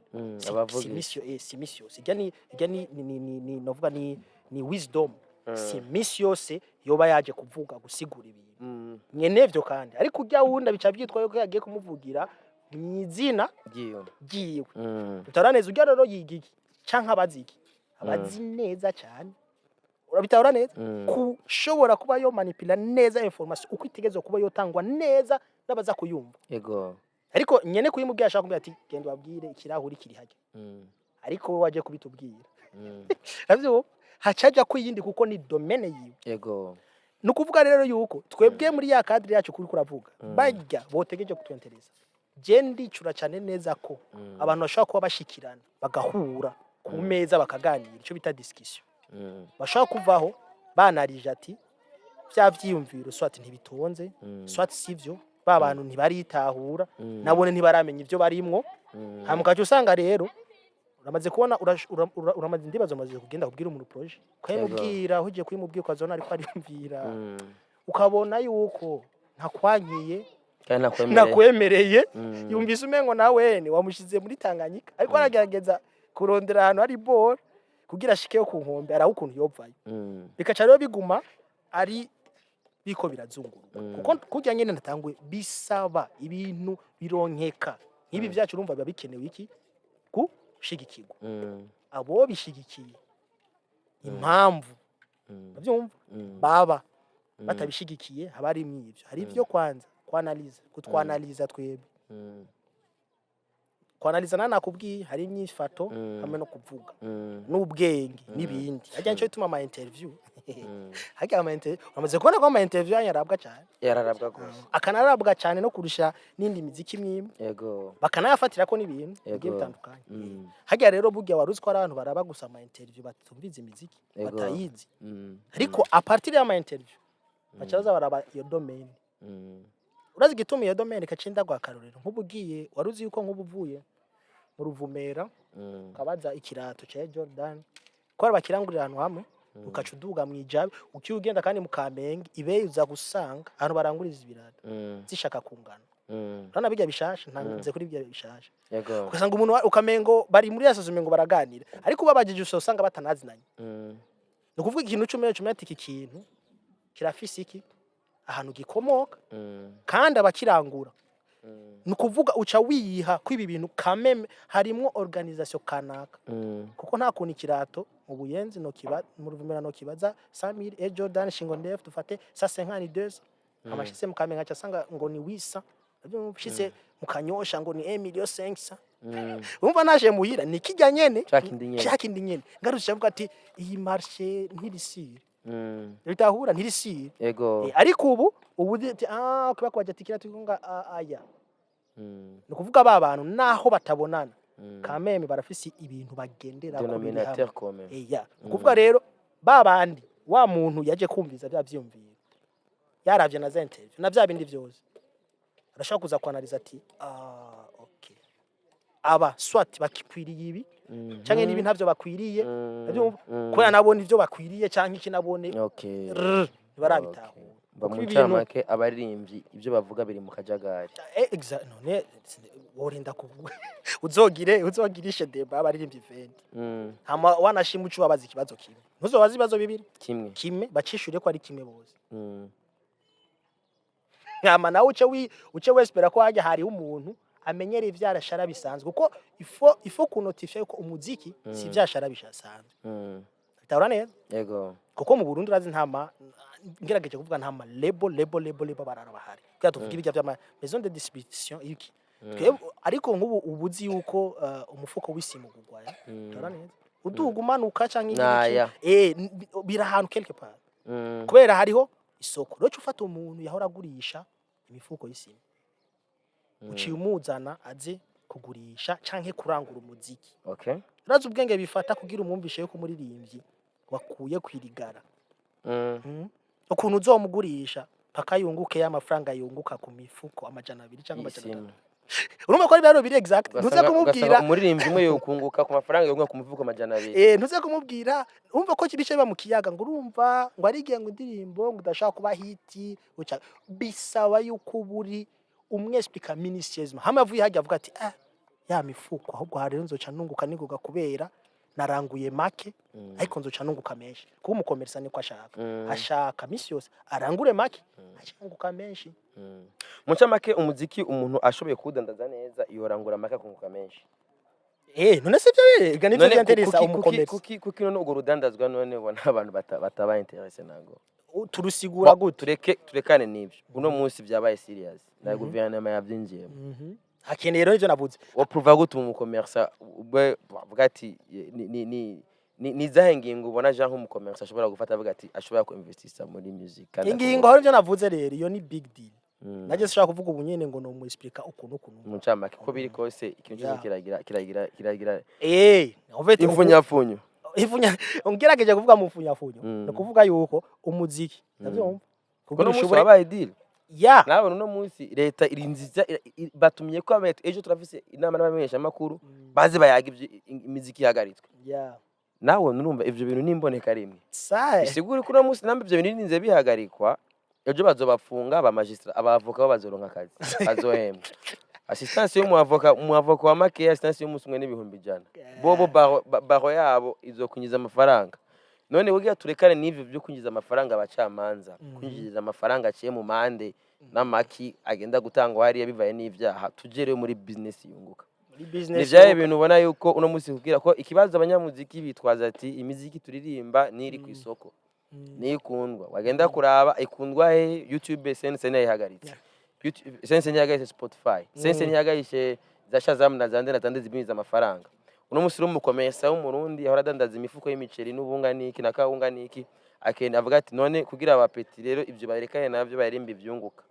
Speaker 1: si mission ni novuga ni wisdom si mission se yoba yaje kuvuga gusigura ibintu nyenevyo kandi ariko ujya wunda bica byitwa yuko yagiye kumuvugira mwizina giwe tutaraneza ujya rero yigiki canka abaziki abazi neza cyane urabitahura neza kushobora kuba yo manipula neza information uko itegezo kuba yo tangwa neza nabaza kuyumva
Speaker 2: yego
Speaker 1: ariko nyene kuyimubwira ashaka kumbwira ati genda wabwire ikirahuri kiri haje ariko we waje kubitubwira avyo hacaja kuyindi kuko ni domaine yiwe
Speaker 2: yego
Speaker 1: nukuvuga rero yuko twebwe muri ya cadre yacu kuri kuravuga bajya botegeje kutwentereza je ndicura cyane neza ko abantu bashaka kuba bashikirana bagahura ku meza bakaganira ico bita discussion bashaka kuvaho banarije ati bya vyiyumviro swati ntibitonze swati sivyo babantu ntibaritahura nabone ntibaramenya ivyo barimwo hamukaje usanga rero uramaze kubona uramaze ndibazo maze kugenda kubwira umuntu projet kwemubwira huje kwimubwira kwazona ariko ariyumvira ukabona yuko ntakwanyiye nakwemereye yumvise umengo nawe ni wamushize muri Tanganyika ariko aragerageza kurondera ahantu ari bor kugira ashikeyo ku nkombe araho ukuntu yovayo bikaca rero biguma ari biko birazunguruka kuko kujya nyene natangwe bisaba ibintu bironkeka nk'ibi byacu urumva biba bikenewe iki gushigikirwa abo bishigikiye impamvu bavyumva baba batabishigikiye habari mwivyo hari ivyo kwanza kutwanaliza twebwe kwanaliza nakubwiye hari imyifato hamwe no kuvuga n'ubwenge n'ibindi ajya nco bituma ama interview hajya ama interview uramaze kubona ko ama interview yarabwa cyane
Speaker 2: yararabwa gose
Speaker 1: akanarabwa cyane no kurusha nindi miziki mwimwe
Speaker 2: yego
Speaker 1: bakanayafatira ko n'ibintu bigiye bitandukanye hajya rero burya waruzi ko abantu baraba gusa ama interview batumviza imiziki batayizi ariko a partir ya ama interview bacaza baraba iyo domain urazi gituma iyo domaine kacinda gwa karorero nk'ubugiye waruzi yuko nk'ubuvuye mu Ruvumera kabaza ikirato cya Jordan ko bakirangurira ahantu hamwe ukacuduga mu Ijabe ukiyugenda kandi mu Kamenge ibe uza gusanga ahantu baranguriza ibirato zishaka kungana rana bijya bishasha ntanze kuri bijya bishasha
Speaker 2: yego
Speaker 1: ugasanga umuntu ukamengo bari muri yasozume ngo baraganira ariko babagije usanga batanazinanye no kuvuga ikintu cy'umwe ati iki kintu kirafise iki ahantu gikomoka kandi abakirangura nukuvuga uca wiha kwibi bintu kameme harimo organisation kanaka kuko nta kuntu ikirato mu Buyenzi no kiba mu Ruvumera no kibaza 100000 Jordan shingo ndef dufate 552 amashise mu Kamenge cyasanga ngo ni wisa ushitse mukanyosha ngo ni 1,500,000 umva naje muhira ni kijya nyene cyakindi nyene ngarusha avuga ati iyi marché ntirisire bitahura ntirisire
Speaker 2: yego
Speaker 1: ariko ubu kuba kwaje tikira tukunga aya no kuvuga ba bantu naho batabonana kameme barafisi ibintu bagendera ko
Speaker 2: denominateur commun
Speaker 1: kuvuga rero ba bandi wa muntu yaje kumviza bya byumvira yaravye na za interview na bya bindi byose arashaka kuza kwanaliza ati okay aba swat bakikwiriye ibi canke nibi ntavyo bakwiriye ko yanabona ivyo bakwiriye canke iki nabone
Speaker 2: okay
Speaker 1: barabitaho
Speaker 2: bamucamake abaririmbyi ivyo bavuga biri mu kajagari
Speaker 1: exact none worinda kuvuga uzogirishe deba abaririmbyi event hama wanashima ucu babaza ikibazo kimwe ntuzobaza ibibazo bibiri kimwe bacishure ko ari kimwe bose hama nawe uce wespera ko haje hari umuntu amenyere ivyarashara bisanzwe uko ifo kunotify ko umuziki si ivyashara bishasanzwe tabura neza
Speaker 2: yego
Speaker 1: kuko mu Burundi urazi ntama ngerageje kuvuga ntama label barara bahari kwa tuvuga ibijya bya maison de distribution iki ariko nk'ubu ubuzi yuko umufuko w'isimu gugwaya tabura neza udugumanuka canke bira ahantu quelque part kubera hariho isoko rero ufata umuntu yahora agurisha imifuko y'isimu uciye umuzana aze kugurisha canke kurangura umuziki
Speaker 2: okay
Speaker 1: razi ubwenge bifata kugira umwumvishe yuko umuririmbyi wakuye kwirigara ukuntu uzomugurisha paka yunguke y'amafaranga yunguka ku mifuko amajana 2 cyangwa amajana 3 urumva ko ari biri exact ntuze kumubwira
Speaker 2: umuririmbyi umwe yokunguka ku mafaranga yunguka ku mifuko amajana 2
Speaker 1: ntuze kumubwira urumva ko kibice biba mu kiyaga ngo urumva ngo arigiye ngo indirimbo ngo udashaka kuba hiti bisaba yuko buri umwe explica minutieuseement hama avuye hajya avuga ati ya mifuko ahubwo hari nzoca nunguka niguga kubera naranguye make ariko nzoca nunguka menshi kuko umukomersa niko ashaka misi yose arangure make acunguka menshi
Speaker 2: muca make umuziki umuntu ashoboye kudandaza neza yorangura make kunguka menshi
Speaker 1: none se byo bega nivyo byanteresa umukomersa
Speaker 2: kuki none ugo rudandazwa none ubona abantu bataba interesse nago
Speaker 1: turusigura gute
Speaker 2: turekane nivyo uno munsi byabaye serious na guverinoma yavyinjiye
Speaker 1: hakeneye rero ivyo navuze
Speaker 2: woprova gute umukomersa bavuga ati ni zahe ngingo ubona Jean nk'umukomersa ashobora gufata avuga ati ashobora ku investisa muri music
Speaker 1: ingingo aho ivyo navuze rero iyo ni big deal naje shaka kuvuga ubunyene ngo no mu explica ukuntu
Speaker 2: mucamake ko biri kose ikintu cyose kiragira
Speaker 1: ifunya ongerageje kuvuga mu mfunyafunyo no kuvuga yuko umuziki navyumva
Speaker 2: kuko ushobora baye deal nawe no munsi leta irinziza batumye ko ejo turafise inama n'abamenyesha makuru baze bayaga imiziki yagaritswe nawe nurumva ivyo bintu nimboneka rimwe bisigura ko no munsi nambe ivyo bintu ninze bihagarikwa ejo bazobafunga aba magistrat abavoka bazoronka akazi azohembwa assistance y'umuavoka wa make assistance y'umusumwe n'ibihumbi 100 bobo baro yabo izokunyiza amafaranga none bugiye turekane n'ivyo byo kunyiza amafaranga abacamanza kunyiza amafaranga aciye mu mande n'amaki agenda gutangwa hariya bivaye n'ivyaha tugere muri business yunguka nivyaye ibintu ubona yuko uno munsi kugira ko ikibazo abanyamuziki bitwaza ati imiziki turirimba niri ku isoko nikundwa wagenda kuraba ikundwa YouTube CNC yahagaritse CNC yahagaritse Spotify CNC yahagaritse za Shazam na zande zibimiza amafaranga uno munsi rumukomesa w'umurundi ahora dandaza imifuko y'imiceri n'ubunga niki na kawunga niki akenda avuga ati none kugira abapeti rero ivyo barekane navyo bayirimba ivyunguka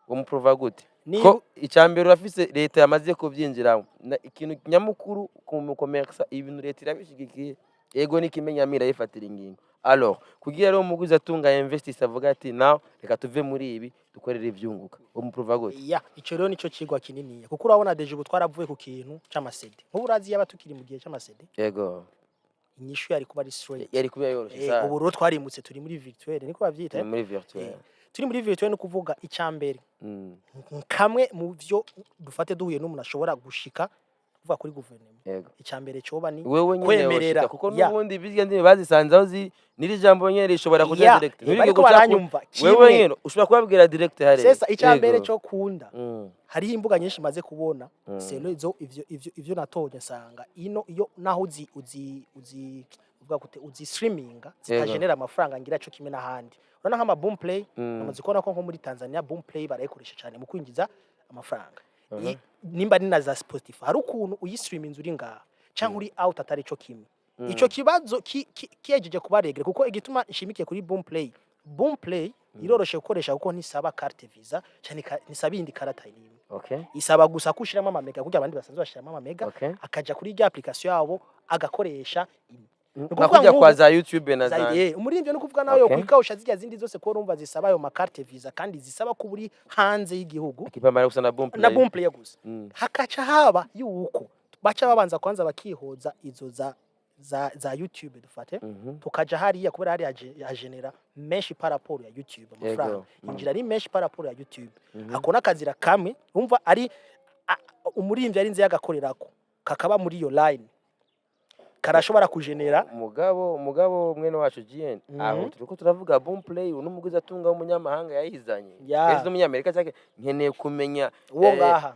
Speaker 2: umuprova gute ko icyambere urafise leta yamaze kuvyinjiramo ikintu nyamukuru ku mukomersa ibintu leta irabishigikiye yego nikimenyamira yifatira ingingo alors kugira rero umuguzi atunga investisse avuga ati naw reka tuve muri ibi dukorera ivyunguka umuprova gute
Speaker 1: ico rero nico cigwa kinini kuko urabona deje ubu twaravuye ku kintu c'amasede nk'uburazi yaba tukiri mu gihe c'amasede
Speaker 2: yego
Speaker 1: inyishu yari kuba ari straight
Speaker 2: yari kuba yoroshe
Speaker 1: ubu rero twarimutse turi muri virtuel niko bavyita
Speaker 2: muri virtuel
Speaker 1: turi muri virtuel no kuvuga icambere kamwe mu byo dufate duhuye n'umuntu ashobora gushika kuva kuri guverinoma icambere coba ni
Speaker 2: kwemerera kuko n'ubundi bizya ndimi bazisanzaho niri jambo nyene rishobora kuja direct
Speaker 1: ariko baranyumva
Speaker 2: wewe nyene ushobora kubabwira direct hare
Speaker 1: sesa icambere cyo kunda hari imbuga nyinshi maze kubona seno ivyo natonye sanga ino iyo naho uvuga gute streaming zitagenera amafaranga ngira cyo kimwe n'ahandi urana nk'ama boom play amaze kubona ko nko muri Tanzania boom play barayikoresha cyane mu kwinjiza amafaranga nimba ni na za Spotify hari ukuntu uyistreaminze uri ngaha cyangwa uri out atari cyo kimwe ico kibazo kiyejeje kubaregere kuko igituma nshimikiye kuri Boom Play iroroshe gukoresha kuko ntisaba carte visa cyane nisaba indi karata nimwe isaba gusa kushiramo amamega kuko abandi basanzwe bashiramo amamega akaja kuri rya application yabo agakoresha
Speaker 2: nakujya kwa za YouTube na za
Speaker 1: umurindi no kuvuga nawe yo kwikawusha zijya zindi zose ko urumva zisaba ayo makarte visa kandi zisaba ko buri hanze y'igihugu
Speaker 2: ikipamara gusa na
Speaker 1: Boom Play gusa hakaca haba yuko baca babanza kwanza bakihoza izo za YouTube dufate tukaja hariya kubera hari yagenera menshi paraporo ya YouTube amafaranga injira ari menshi paraporo ya YouTube akona kazira kamwe umva ari umurimbyi ari nze yagakorerako kakaba muri yo line karashobora kugenera
Speaker 2: mugabo mwene wacu GN aho turiko turavuga Boom Play unumugiza tunga umunyamahanga yayizanye ese umunyamerika cyake nkeneye kumenya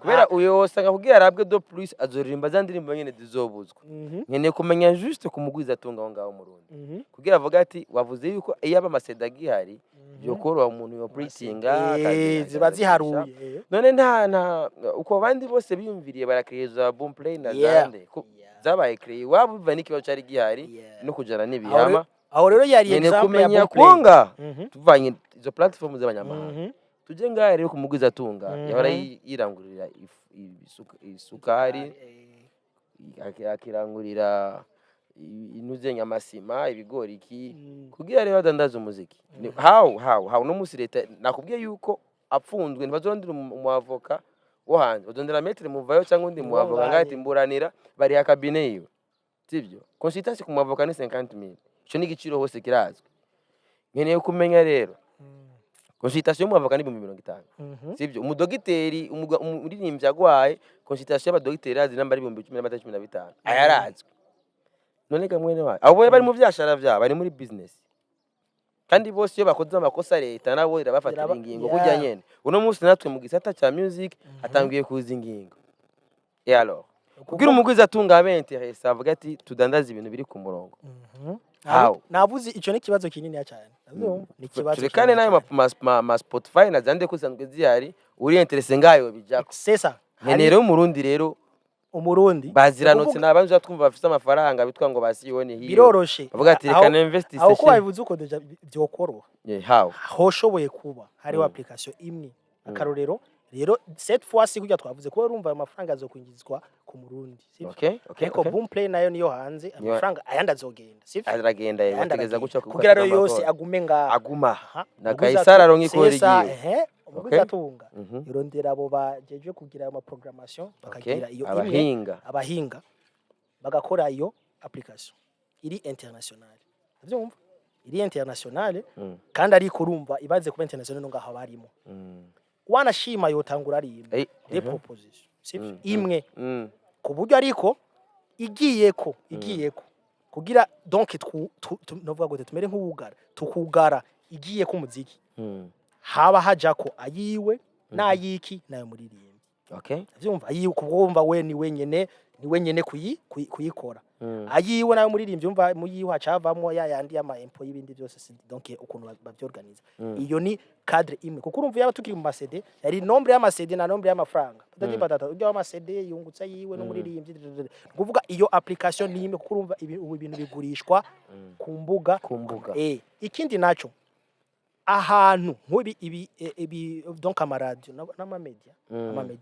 Speaker 2: kubera uyo osanga kugira arabwe do plus azoririmba zandirimbo nyene dizobuzwa nkeneye kumenya juste kumugwiza tunga aho ngaho mu Rundi kugira avuga ati wavuze yuko iyaba amaseda gihari byokoro umuntu yo pretinga
Speaker 1: ziba ziharuye
Speaker 2: none nta uko abandi bose biyumviriye barakireza Boom Play na zande zabaye kreye waba biva n'ikibazo cyari gihari no kujana n'ibihama
Speaker 1: aho rero yari example ya
Speaker 2: Boom Play tuvanye izo platform z'abanyamahanga tuje ngahe rero kumugwiza tunga yahora yirangurira isukari akirangurira inuzenya amasima ibigori iki kugira rero adandaza umuziki how no musi leta nakubwiye yuko apfunzwe ntibazondira umuavoka wo hanze bazondira metre muvayo cyangwa undi muavoka ngati mburanira bari ya kabine yiwe sivyo consultation ku muavoka ni 50000 cyo ni giciro hose kirazwe nkeneye kumenya rero consultation mu avoka ni 50 sivyo umudogiteri umuririmbyi agwaye consultation y'abadogiteri azi namba ari 1015 ayarazwe none kamwene wa abo bari mu byashara byabo bari muri business kandi bose iyo bakoze amakosa leta nabo irabafatira ingingo kujya nyene uno munsi natwe mu gisata cha music atangiye kuza ingingo alors kugira umugwiza atunga abenteresa avuga ati tudandaza ibintu biri ku murongo
Speaker 1: navuze ico ni kibazo kinini cyane ni kibazo
Speaker 2: kandi nayo ma Spotify na zande kusanzwe zihari uri interese ngayo bijako
Speaker 1: sesa
Speaker 2: rero umurundi rero
Speaker 1: umurundi
Speaker 2: baziranotse nabanze twumva bafite amafaranga bitwa ngo basiyone hiyo
Speaker 1: biroroshe
Speaker 2: bavuga ati reka invest
Speaker 1: aho ko babivuze uko byokoro
Speaker 2: how
Speaker 1: hoshoboye kuba hari application imwe akarorero rero cette fois kujya twavuze ko urumva amafaranga azokwingizwa ku murundi sivyo ko Boom Play nayo niyo hanze amafaranga ayanda azogenda sivyo
Speaker 2: aragenda yategeza guca
Speaker 1: kugira rero yose agume nga
Speaker 2: aguma na Kaisara ronki ko rigiye
Speaker 1: umuguzi atunga irondera abo bajeje kugira ama programmation bakagira iyo abahinga bagakora iyo application iri international avyumva iri international kandi ari kurumva ibaze kuba international ngaho barimo wanashima yotangura ari de proposition sivyo imwe ku buryo ariko igiyeko kugira donc novuga gute tumere nk'ubugara tukugara igiye ku muziki haba hajako ayiwe nayiki nayo muririmbi avyumva ayiwe kubwumva we ni wenyene kuyikora ayiwe nayo muririmbi umva muyiwe hacavamwo yandi y'ama empo y'ibindi byose donc ukuntu babyorganiza iyo ni cadre imwe kuko urumva yaba tukiri mu masede yari nombre y'ama CD na nombre y'amafaranga batati ujya w'ama CD yungutsa yiwe no muririmbi kuvuga iyo application ni imwe kuko urumva ibintu bigurishwa ku mbuga ikindi naco ahantu nk'ubi ibi donc amaradio n'amamedia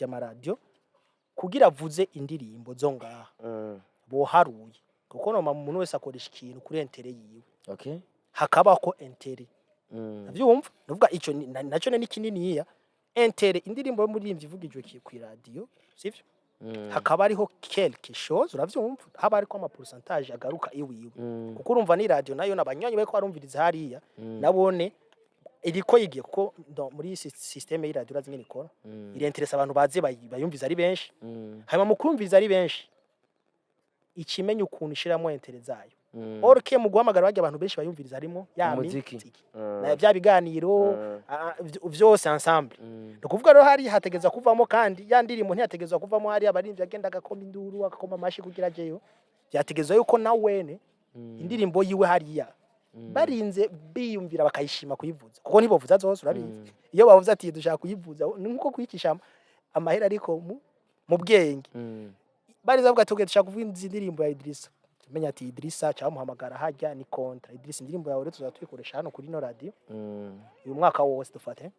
Speaker 1: amaradio kugira vuze indirimbo zo ngaha boharuye kuko no umuntu wese akoresha ikintu kuri intere yiwe hakaba ko intere avyumva nuvuga ico naco ni kinini ya intere indirimbo yo muri imvivugijwe ku radio sivyo hakaba ariho quelque chose uravyumva haba ariko ama pourcentage agaruka iwiwe kuko urumva ni radio nayo nabanywanyi bariko barumviriza hariya nabone iriko yigiye kuko muri systeme y'iradio razingene ikora iri interesa abantu baze bayumviza ari benshi hanyuma mu kumviza ari benshi ikimenye ukuntu ishiramo intere zayo orke mu guhamagara bajya abantu benshi bayumviriza harimo ya muziki na bya biganiro vyose ensemble no kuvuga rero hari hategeza kuvamo kandi ya ndirimbo ntiyategezwa kuvamo hari abarimvye agenda gakoma induru akakoma amashi kugira jeyo byategezwa yuko nawene indirimbo yiwe hariya barinze biyumvira bakayishima kuyivuza kuko ntibovuza zose urabizi iyo bavuze ati dushaka kuyivuza nuko kuyikisha amahera ariko mu bwenge bari zavuga ati ugetisha kuvuga indirimbo ya Idrissa tumenya ati Idrissa cyamuhamagara hajya ni kontra Idrissa indirimbo yawe tuzatwikoresha hano kuri no radio uyu mwaka wose dufate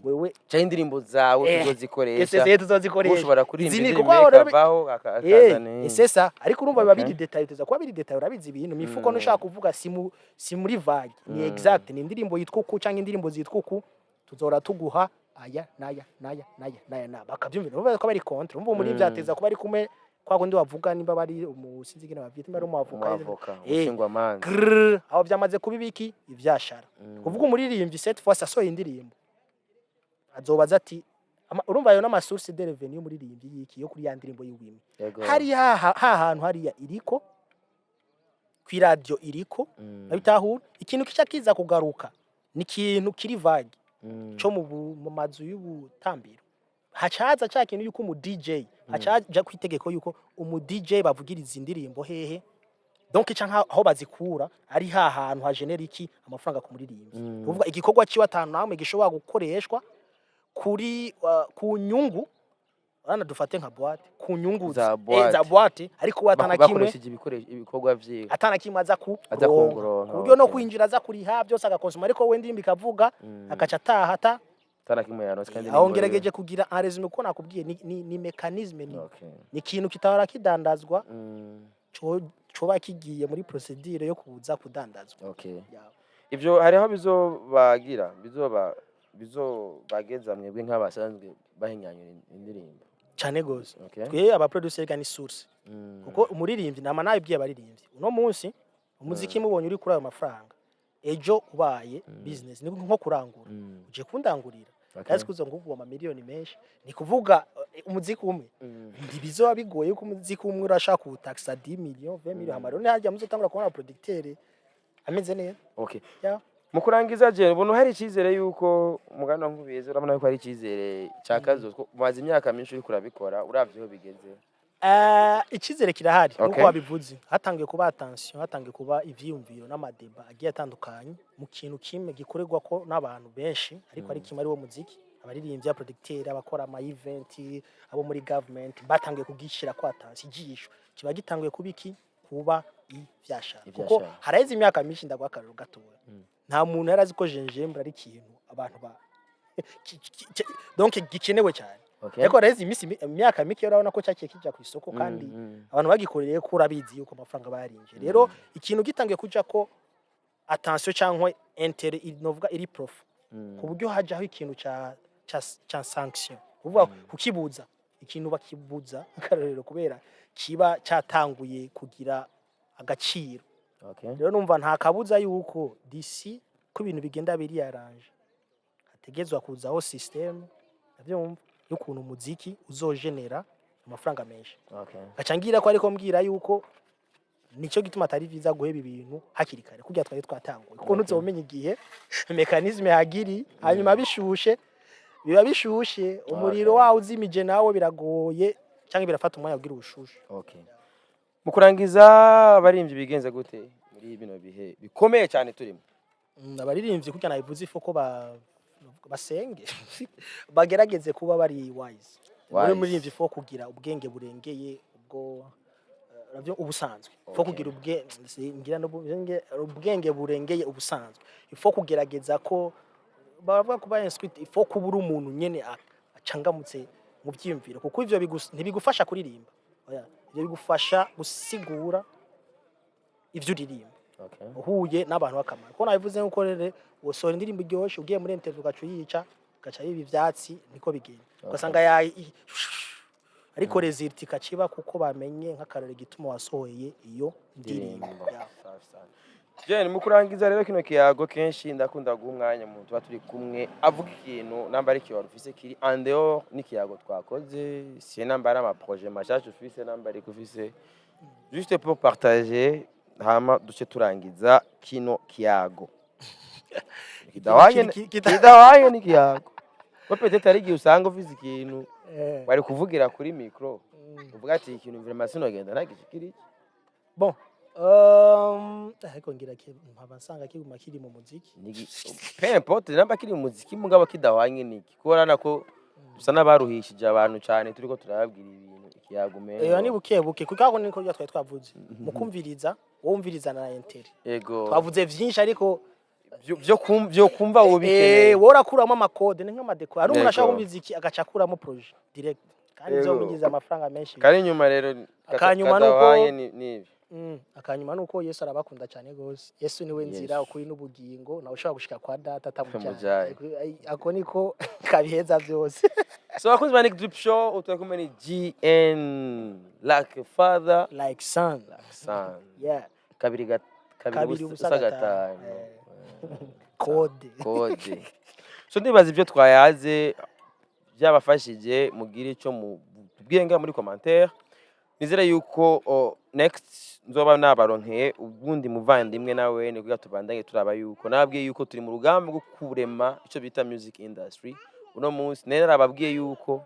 Speaker 1: wewe
Speaker 2: cha indirimbo zawe tuzozikoresha
Speaker 1: ese tuzozikoresha
Speaker 2: ushobora kuririmba indirimbo ikavaho akazane
Speaker 1: sesa ariko urumva biba biri detail tuza kuba biri detail urabizi ibintu mifuko nushaka kuvuga si muri vague ni exact ni indirimbo yitwa uku cyangwa indirimbo zitwa uku tuzora tuguha aya naya bakabyumvira urumva ko bari contre urumva muri byateza kuba ari kumwe kwa kundi wavuga nimba bari umusinzigina bavyita imba ari umuavoka
Speaker 2: ushingwa manzi
Speaker 1: aho byamaze kubibiki ivyashara kuvuga umuririmbyi cette fois asohoye indirimbo azobaza ati urumva yo n'amasource de revenue umuririmbyi yiki yo kuri ya ndirimbo y'uwimi hari hantu hariya iriko kwi radio iriko abitahura ikintu kica kiza kugaruka ni ikintu kiri vague cyo mu mazu y'ubutambiro hacaza cya kintu yuko umu DJ hacaja kwitegeko yuko umu DJ bavugiriza indirimbo hehe donc canka aho bazikura ari hantu ha generique amafaranga ku muririmbyi uvuga igikorwa ciwe atanu namwe gishobora gukoreshwa kuri ku nyungu ana dufate nka boîte ku nyungu za boîte ariko atana kimwe
Speaker 2: ibikorwa vyiwe
Speaker 1: atana kimwe aza ku buryo no kwinjira aza kuri ha byose agakonsoma ariko we ndimbi kavuga akaca tahata
Speaker 2: atana kimwe yaronse kandi
Speaker 1: aho ngerageje kugira en résumé ko nakubwiye ni mécanisme ni kintu kitahora kidandazwa coba kigiye muri procedure yo kuza kudandazwa
Speaker 2: ivyo hariho bizobageza mwebwe nk'abasanzwe bahinyanyura indirimbo
Speaker 1: cyane gose twe aba producer gani source kuko umuririmbyi nama nayo byiye baririmbyi uno munsi umuziki mubonye uri kuri ayo mafaranga ejo ubaye business ni nko kurangura uje kundangurira kasi kuzo nguvuga amamiliyoni menshi ni kuvuga umuziki umwe ndibizo bigoye ko umuziki umwe urashaka kutaxa 10 millions 20 millions amarone hajya muzotangura kubona producteur ameze neza
Speaker 2: mu kurangiza je ubona hari ikizere yuko umuganda nkubiyeze urabona yuko hari ikizere cyakazo maze imyaka myinshi uri kurabikora uravyeho bigeze
Speaker 1: ikizere kirahari uko wabivuze hatangiye kuba attention hatangiye kuba ivyiyumviro n'amadeba agiye atandukanye mu kintu kimwe gikorerwa ko n'abantu benshi ariko ari kimwe ari wo muziki abaririmbyi ya producteur abakora ama event abo muri government batangiye kugishira kwa attention ijisho kiba gitangiye kubiki kuba ivyashara kuko haraheze imyaka myinshi ndagwa akarero gatoya nta muntu yarazi ko jenjembre ari kintu abantu ba donc gikenewe cyane ariko rezi imyaka mike urabona ko cyakiye kijya ku isoko kandi abantu bagikoreye ko urabizi yuko amafaranga bayarinje rero ikintu gitangiye kuja ko attention cyangwa intérêt inovuga iri prof ku buryo hajaho ikintu cha sanction uvuga kukibuza ikintu bakibuza akarero kubera kiba cyatanguye kugira agaciro rero numva nta kabuza yuko DC ko ibintu bigenda biri arrange hategezwa kuzaho system navyumva y'ukuntu umuziki uzogenera amafaranga menshi gacangira ko ariko mbwira yuko nico gituma atari viza guheba ibintu hakiri kare kugira twari twatanguye kuko ntuzomenya igihe mechanisme hagiri hanyuma biba bishushe umuriro wawo uzimije nawe biragoye cyangwa birafata umwanya kugira ubushushe
Speaker 2: mu kurangiza abaririmbyi bigenze gute muri bino bihe bikomeye cyane turimo
Speaker 1: abaririmbyi kuko nabivuze ifo ko basenge bagerageze kuba bari wise muri ifo kugira ubwenge burengeye ubwo ravyo ubusanzwe ifo kugira ubwenge burengeye ubusanzwe ifo kugerageza ko bavuga kuba inscrite ifo kubura umuntu nyene acangamutse mu byiyumviro kuko ivyo ntibigufasha kuririmba ibyo bigufasha gusigura ivyo uririmba uhuye n'abantu bakamara ko nabivuze nko rere wosora indirimbo iryoshye ugiye muri interview gacu yica gaca yibi ivyatsi niko bigenda ugasanga ariko result kaciba kuko bamenye nk'akarore gituma wasohoye iyo ndirimbo
Speaker 2: Jane mu kurangiza rero kino kiyago kenshi ndakunda guha umwanya mu tuba turi kumwe avuga ikintu namba ari cyo warufise kiri en dehors n'ikiyago twakoze si namba ari ama projet mashaje ufise namba ari kufise juste pour partager hama duce turangiza kino kiyago kidawaye ni kiyago ko peut-être ari gihe usanga ufise ikintu bari kuvugira kuri micro uvuga ati ikintu vraiment sinogenda nagishikiri
Speaker 1: bon ariko ngira ki mpabasanga kiguma kiri mu muziki
Speaker 2: peu importe namba kiri mu muziki mugabo kidawanye niki korana ko dusa n'abaruhishije abantu cyane turiko turababwira ibintu ikiyagumengo
Speaker 1: ni buke kuko ako niko twari twavuze mukumviriza wumviriza na interi
Speaker 2: yego
Speaker 1: twavuze vyinshi ariko
Speaker 2: byo kumva wobikeneye
Speaker 1: worakuramo amakode ni nk'amadeko ari umuntu ashaka kumviza iki agacakuramo projet direct kandi zo binjiza amafaranga menshi
Speaker 2: kari nyuma rero
Speaker 1: akanyuma nuko
Speaker 2: nibi
Speaker 1: akanyuma nuko Yesu arabakunda cyane gose Yesu niwe nzira ukuri n'ubugingo nawe ushaka gushika kwa data atamujyanye ako niko kabiheza byose
Speaker 2: so akunze Manic Drip Show utakumeni GN like father
Speaker 1: like son yeah
Speaker 2: kabiri ubusagatano
Speaker 1: code
Speaker 2: so ndibaza ibyo twayaze byabafashije mugire ico mu bwenga muri commentaire nizere yuko next nzoba nabaronkeye ubundi muvandimwe nawe ni kugira tubandanye turaba yuko nababwiye yuko turi mu rugamba rwo kurema ico bita music industry uno munsi nera ababwiye yuko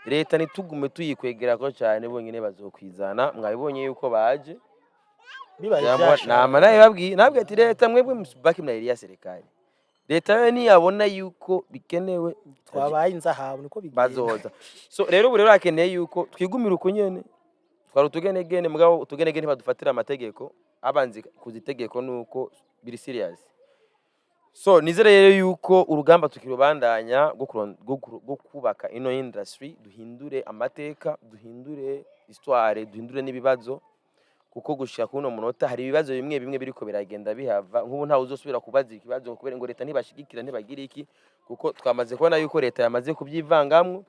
Speaker 2: leta nitugume tuyikwegera ko cyane bonyine bazokwizana mwabibonye yuko baje nama naye babwiye nabwiye ati leta mwebwe musubaki mna ya serikali leta yo ni yabona yuko bikenewe
Speaker 1: twabaye inzahabu niko bigiye
Speaker 2: bazoza so rero ubu rero akeneye yuko twigumira uko nyene twari utugenegene mugabo utugenegene badufatira amategeko abanzi kuzitegeko nuko biri serious so nizere rero yuko urugamba tukirubandanya go kubaka ino industry duhindure amateka duhindure histoire duhindure nibibazo kuko gushika kuno munota hari ibibazo bimwe biriko biragenda bihava nk'ubu ntawe uzosubira kubaza ikibazo kubera ngo leta ntibashigikira ntibagira iki kuko twamaze kubona yuko leta yamaze kubyivangamwe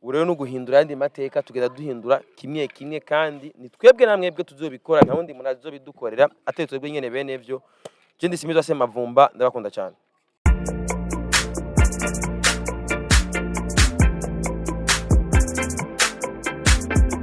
Speaker 2: urero no guhindura yandi mateka tugenda duhindura kimwe kandi ni twebwe namwebwe tuzobikora nta wundi muntu azobidukorera atetse twebwe nyene bene byo je ndisimizwa se Mavumba ndabakunda cyane